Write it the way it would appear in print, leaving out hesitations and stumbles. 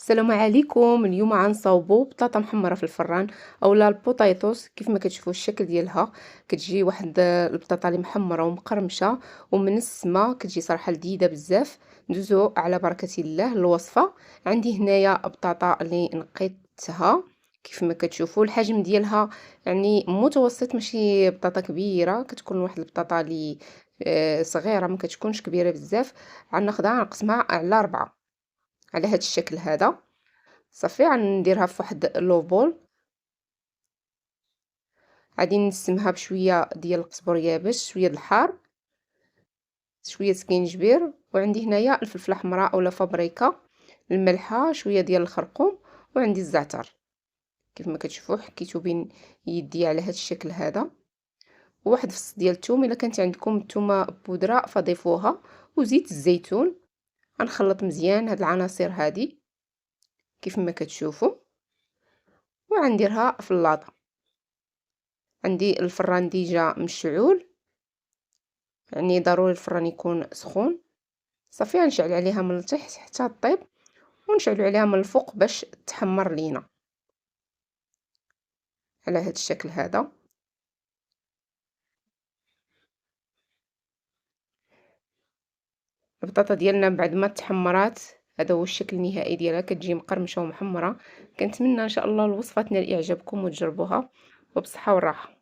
السلام عليكم. اليوم غنصاوبو بطاطا محمره في الفران اولا البوطيطوس. كيف ما كتشوفوا الشكل ديالها كتجي واحد البطاطا اللي محمره ومقرمشه ومنسمه، كتجي صراحه لذيذه بزاف. ندوزو على بركه الله الوصفه. عندي هنايا بطاطا اللي نقيتها كيف ما كتشوفوا. الحجم ديالها يعني متوسط، ماشي بطاطا كبيره، كتكون واحد البطاطا اللي صغيره، ما كتكونش كبيره بزاف. غناخدها نقسمها على 4 على هذا الشكل هذا. صافي غنديرها في واحد لوبول. غادي نسمها بشويه ديال القزبر يابس، شويه د الحار، شويه سكينجبير، وعندي هنايا الفلفله حمراء اولا فابريكا، الملحه، شويه ديال الخرقوم، وعندي الزعتر. كيف ما كتشوفوا حكيتو بين يدي على هذا الشكل هذا. وواحد فص ديال الثوم، الا كانت عندكم الثومه بودره فضيفوها، وزيت الزيتون. غنخلط مزيان هاد العناصر هادي كيف ما كتشوفوا، وغنديرها في اللاطه. عندي الفران ديجا مشعول، يعني ضروري الفران يكون سخون. صافي غنشعل عليها من التحت حتى طيب، ونشعلو عليها من الفوق باش تحمر لينا على هذا الشكل هذا. البطاطا ديالنا بعد ما تحمرات هذا هو الشكل النهائي ديالها، كتجي مقرمشه ومحمره. كنتمنى ان شاء الله الوصفه تنال اعجابكم وتجربوها، وبصحه والراحه.